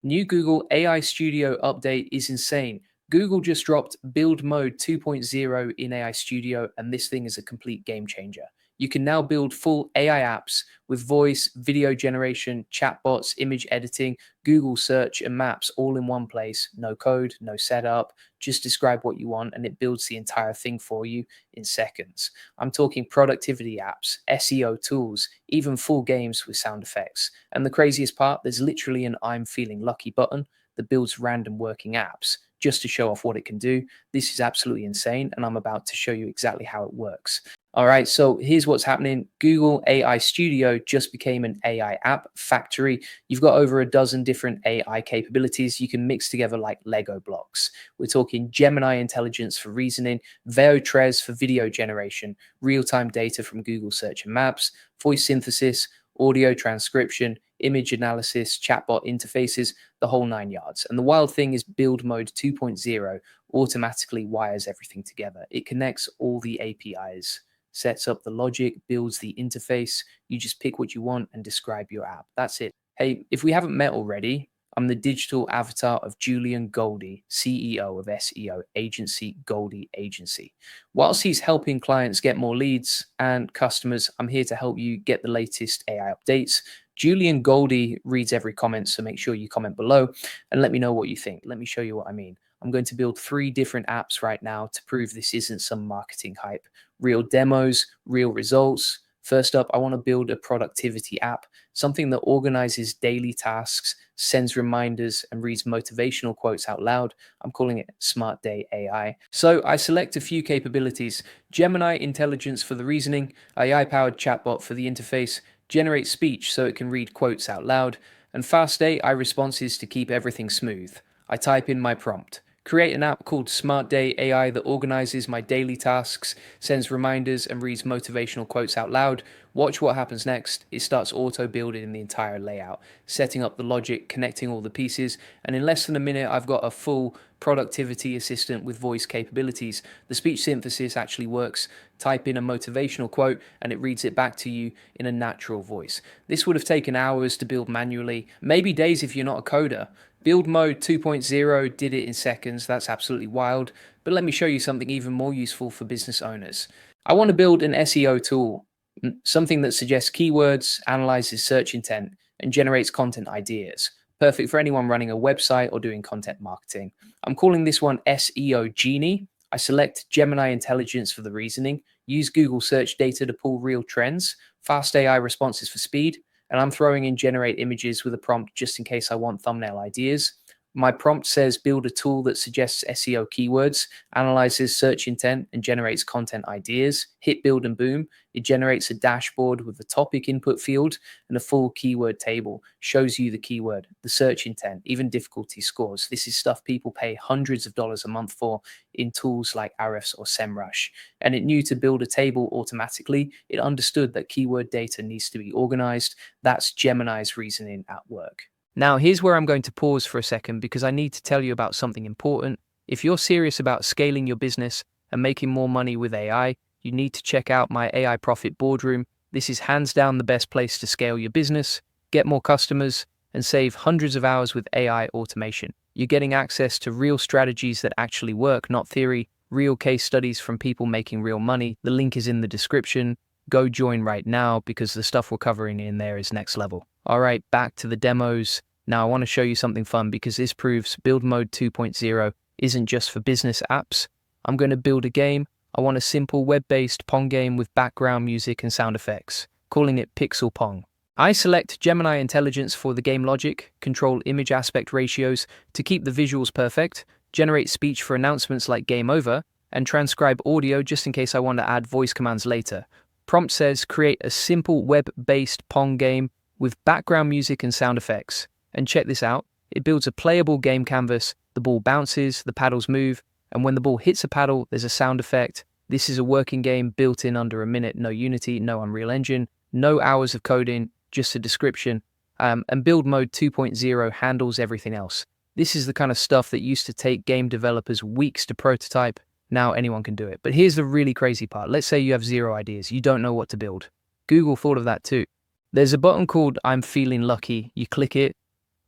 New Google AI Studio update is insane. Google just dropped Build Mode 2.0 in AI Studio, and this thing is a complete game changer. You can now build full AI apps with voice, video generation, chatbots, image editing, Google search, and maps all in one place. No code, no setup, just describe what you want, and it builds the entire thing for you in seconds. I'm talking productivity apps, SEO tools, even full games with sound effects. And the craziest part, there's literally an I'm feeling lucky button that builds random working apps just to show off what it can do. This is absolutely insane, and I'm about to show you exactly how it works. All right, so here's what's happening. Google AI Studio just became an AI app factory. You've got over a dozen different AI capabilities you can mix together like Lego blocks. We're talking Gemini intelligence for reasoning, Veotrez for video generation, real-time data from Google Search and Maps, voice synthesis, audio transcription, image analysis, chatbot interfaces, the whole nine yards. And the wild thing is Build Mode 2.0 automatically wires everything together. It connects all the APIs, sets up the logic, builds the interface. You just pick what you want and describe your app. That's it. Hey, if we haven't met already, I'm the digital avatar of Julian Goldie, CEO of SEO agency Goldie Agency. Whilst he's helping clients get more leads and customers, I'm here to help you get the latest AI updates. Julian Goldie reads every comment, so make sure you comment below and let me know what you think. Let me show you what I mean. I'm going to build 3 different apps right now to prove this isn't some marketing hype. Real demos, real results. First up, I want to build a productivity app, something that organizes daily tasks, sends reminders, and reads motivational quotes out loud. I'm calling it Smart Day AI. So I select a few capabilities: Gemini intelligence for the reasoning, AI-powered chatbot for the interface, generate speech so it can read quotes out loud, and fast AI responses to keep everything smooth. I type in my prompt. Create an app called Smart Day AI that organizes my daily tasks, sends reminders, and reads motivational quotes out loud. Watch what happens next. It starts auto-building the entire layout, setting up the logic, connecting all the pieces, and in less than a minute, I've got a full productivity assistant with voice capabilities. The speech synthesis actually works. Type in a motivational quote, and it reads it back to you in a natural voice. This would have taken hours to build manually, maybe days if you're not a coder. Build Mode 2.0 did it in seconds. That's absolutely wild. But let me show you something even more useful for business owners. I want to build an SEO tool, something that suggests keywords, analyzes search intent, and generates content ideas. Perfect for anyone running a website or doing content marketing. I'm calling this one SEO Genie. I select Gemini intelligence for the reasoning, use Google search data to pull real trends, fast AI responses for speed, and I'm throwing in generate images with a prompt just in case I want thumbnail ideas. My prompt says build a tool that suggests SEO keywords, analyzes search intent, and generates content ideas. Hit build and boom. It generates a dashboard with the topic input field and a full keyword table. Shows you the keyword, the search intent, even difficulty scores. This is stuff people pay hundreds of dollars a month for in tools like Ahrefs or SEMrush. And it knew to build a table automatically. It understood that keyword data needs to be organized. That's Gemini's reasoning at work. Now, here's where I'm going to pause for a second because I need to tell you about something important. If you're serious about scaling your business and making more money with AI, you need to check out my AI Profit Boardroom. This is hands down the best place to scale your business, get more customers, and save hundreds of hours with AI automation. You're getting access to real strategies that actually work, not theory, real case studies from people making real money. The link is in the description. Go join right now because the stuff we're covering in there is next level. All right, back to the demos. Now I want to show you something fun because this proves Build Mode 2.0 isn't just for business apps. I'm going to build a game. I want a simple web-based Pong game with background music and sound effects, calling it Pixel Pong. I select Gemini intelligence for the game logic, control image aspect ratios to keep the visuals perfect, generate speech for announcements like game over, and transcribe audio just in case I want to add voice commands later. Prompt says create a simple web-based Pong game with background music and sound effects. And check this out, it builds a playable game canvas, the ball bounces, the paddles move, and when the ball hits a paddle, there's a sound effect. This is a working game built in under a minute, no Unity, no Unreal Engine, no hours of coding, just a description. And Build Mode 2.0 handles everything else. This is the kind of stuff that used to take game developers weeks to prototype. Now anyone can do it. But here's the really crazy part. Let's say you have 0 ideas, you don't know what to build. Google thought of that too. There's a button called I'm feeling lucky. You click it,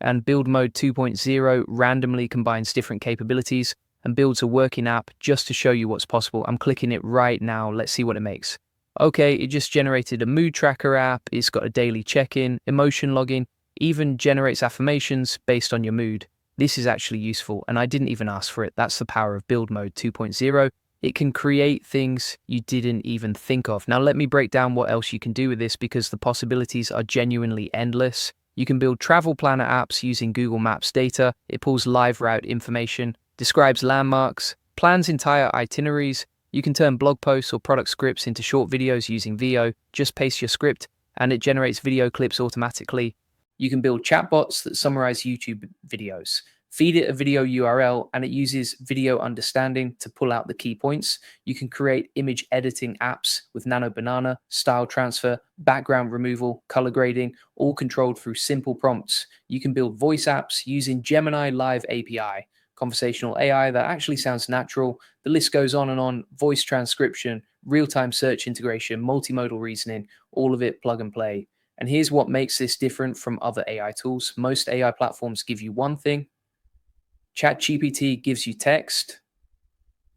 And Build Mode 2.0 randomly combines different capabilities and builds a working app just to show you what's possible. I'm clicking it right now. Let's see what it makes. Okay, it just generated a mood tracker app. It's got a daily check-in, emotion logging, even generates affirmations based on your mood. This is actually useful, and I didn't even ask for it. That's the power of Build Mode 2.0. It can create things you didn't even think of. Now, let me break down what else you can do with this because the possibilities are genuinely endless. You can build travel planner apps using Google Maps data. It pulls live route information, describes landmarks, plans entire itineraries. You can turn blog posts or product scripts into short videos using VO. Just paste your script and it generates video clips automatically. You can build chatbots that summarize YouTube videos. Feed it a video URL and it uses video understanding to pull out the key points. You can create image editing apps with Nano Banana, style transfer, background removal, color grading, all controlled through simple prompts. You can build voice apps using Gemini Live API, conversational AI that actually sounds natural. The list goes on and on. Voice transcription, real-time search integration, multimodal reasoning, all of it plug and play. And here's what makes this different from other AI tools. Most AI platforms give you one thing. ChatGPT gives you text.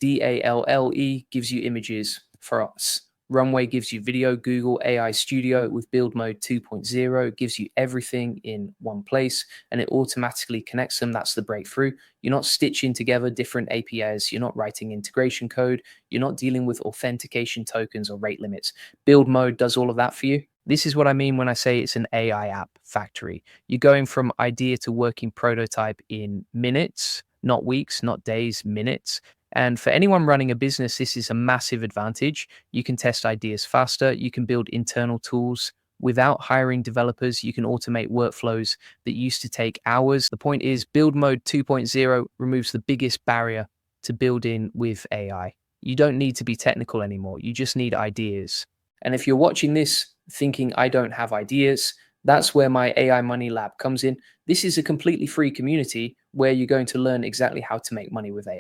DALLE gives you images. For us, Runway gives you video. Google AI Studio with Build Mode 2.0 gives you everything in one place and it automatically connects them. That's the breakthrough. You're not stitching together different APIs. You're not writing integration code. You're not dealing with authentication tokens or rate limits. Build Mode does all of that for you. This is what I mean when I say it's an AI app factory. You're going from idea to working prototype in minutes, not weeks, not days, minutes. And for anyone running a business, this is a massive advantage. You can test ideas faster. You can build internal tools without hiring developers. You can automate workflows that used to take hours. The point is, Build Mode 2.0 removes the biggest barrier to building with AI. You don't need to be technical anymore. You just need ideas. And if you're watching this thinking I don't have ideas, that's where my AI Money Lab comes in. This is a completely free community where you're going to learn exactly how to make money with AI.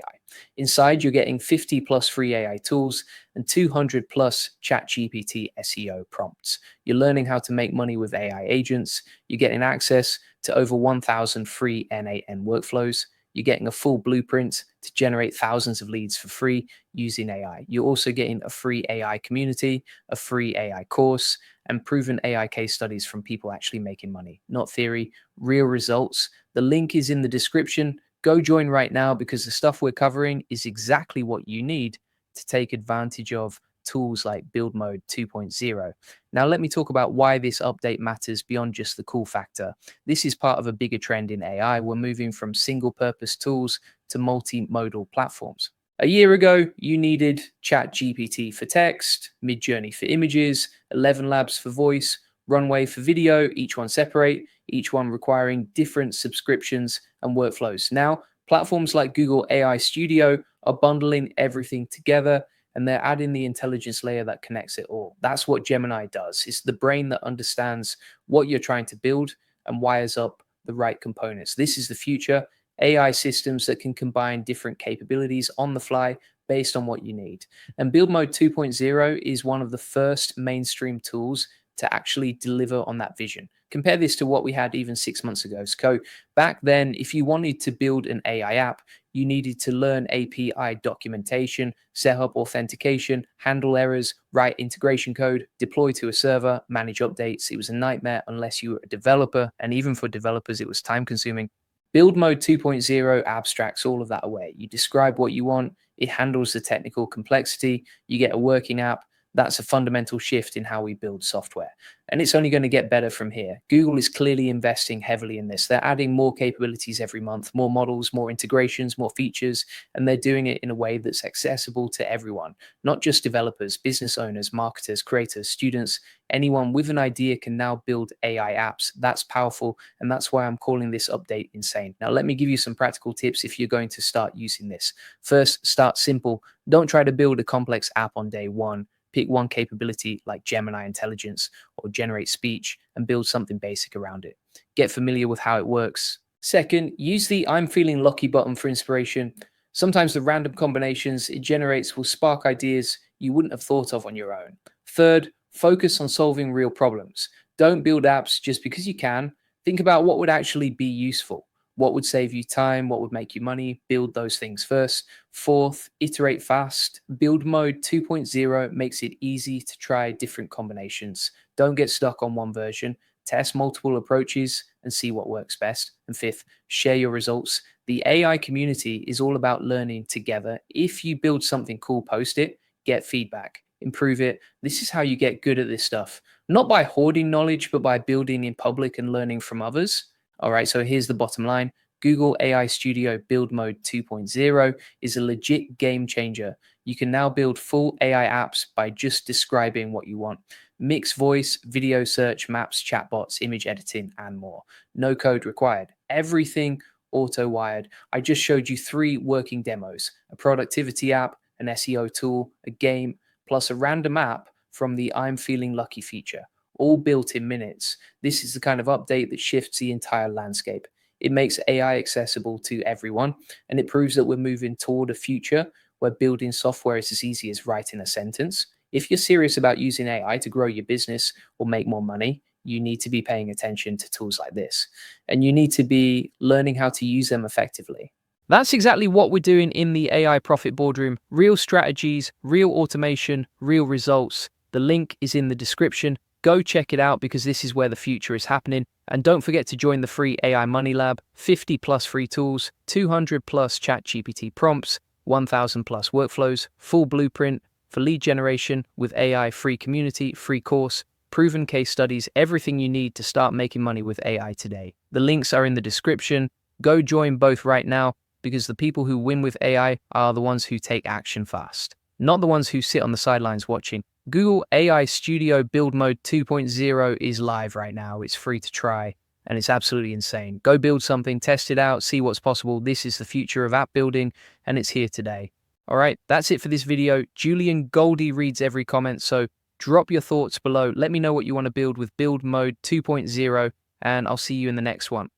Inside, you're getting 50 plus free AI tools and 200 plus ChatGPT SEO prompts. You're learning how to make money with AI agents. You're getting access to over 1,000 free NAN workflows. You're getting a full blueprint to generate thousands of leads for free using AI. You're also getting a free AI community, a free AI course, and proven AI case studies from people actually making money, not theory, real results. The link is in the description. Go join right now because the stuff we're covering is exactly what you need to take advantage of tools like Build Mode 2.0. Now, let me talk about why this update matters beyond just the cool factor. This is part of a bigger trend in AI. We're moving from single purpose tools to multimodal platforms. A year ago, you needed ChatGPT for text, Midjourney for images, 11 Labs for voice, Runway for video, each one separate, each one requiring different subscriptions and workflows. Now, platforms like Google AI Studio are bundling everything together and they're adding the intelligence layer that connects it all. That's what Gemini does. It's the brain that understands what you're trying to build and wires up the right components. This is the future. AI systems that can combine different capabilities on the fly based on what you need. And Build Mode 2.0 is one of the first mainstream tools to actually deliver on that vision. Compare this to what we had even 6 months ago. So back then, if you wanted to build an AI app, you needed to learn API documentation, set up authentication, handle errors, write integration code, deploy to a server, manage updates. It was a nightmare unless you were a developer. And even for developers, it was time consuming. Build Mode 2.0 abstracts all of that away. You describe what you want, it handles the technical complexity, you get a working app. That's a fundamental shift in how we build software. And it's only going to get better from here. Google is clearly investing heavily in this. They're adding more capabilities every month, more models, more integrations, more features, and they're doing it in a way that's accessible to everyone, not just developers, business owners, marketers, creators, students. Anyone with an idea can now build AI apps. That's powerful, and that's why I'm calling this update insane. Now, let me give you some practical tips if you're going to start using this. First, start simple. Don't try to build a complex app on day one. Pick one capability like Gemini Intelligence or Generate Speech and build something basic around it. Get familiar with how it works. Second, use the I'm feeling lucky button for inspiration. Sometimes the random combinations it generates will spark ideas you wouldn't have thought of on your own. Third, focus on solving real problems. Don't build apps just because you can. Think about what would actually be useful. What would save you time? What would make you money? Build those things first. Fourth, iterate fast. Build mode 2.0 makes it easy to try different combinations. Don't get stuck on one version. Test multiple approaches and see what works best. And fifth, share your results. The AI community is all about learning together. If you build something cool, post it, get feedback, improve it. This is how you get good at this stuff. Not by hoarding knowledge, but by building in public and learning from others. All right, so here's the bottom line. Google AI Studio Build Mode 2.0 is a legit game changer. You can now build full AI apps by just describing what you want. Mix voice, video search, maps, chatbots, image editing, and more. No code required. Everything auto-wired. I just showed you 3 working demos: a productivity app, an SEO tool, a game, plus a random app from the I'm Feeling Lucky feature, all built in minutes. This is the kind of update that shifts the entire landscape. It makes AI accessible to everyone, and it proves that we're moving toward a future where building software is as easy as writing a sentence. If you're serious about using AI to grow your business or make more money, you need to be paying attention to tools like this, and you need to be learning how to use them effectively. That's exactly what we're doing in the AI Profit Boardroom. Real strategies, real automation, real results. The link is in the description. Go check it out because this is where the future is happening. And don't forget to join the free AI Money Lab, 50 plus free tools, 200 plus ChatGPT prompts, 1,000 plus workflows, full blueprint for lead generation with AI, free community, free course, proven case studies, everything you need to start making money with AI today. The links are in the description. Go join both right now because the people who win with AI are the ones who take action fast, not the ones who sit on the sidelines watching. Google AI Studio Build Mode 2.0 is live right now. It's free to try, and it's absolutely insane. Go build something, test it out, see what's possible. This is the future of app building, and it's here today. All right, that's it for this video. Julian Goldie reads every comment, so drop your thoughts below. Let me know what you want to build with Build Mode 2.0, and I'll see you in the next one.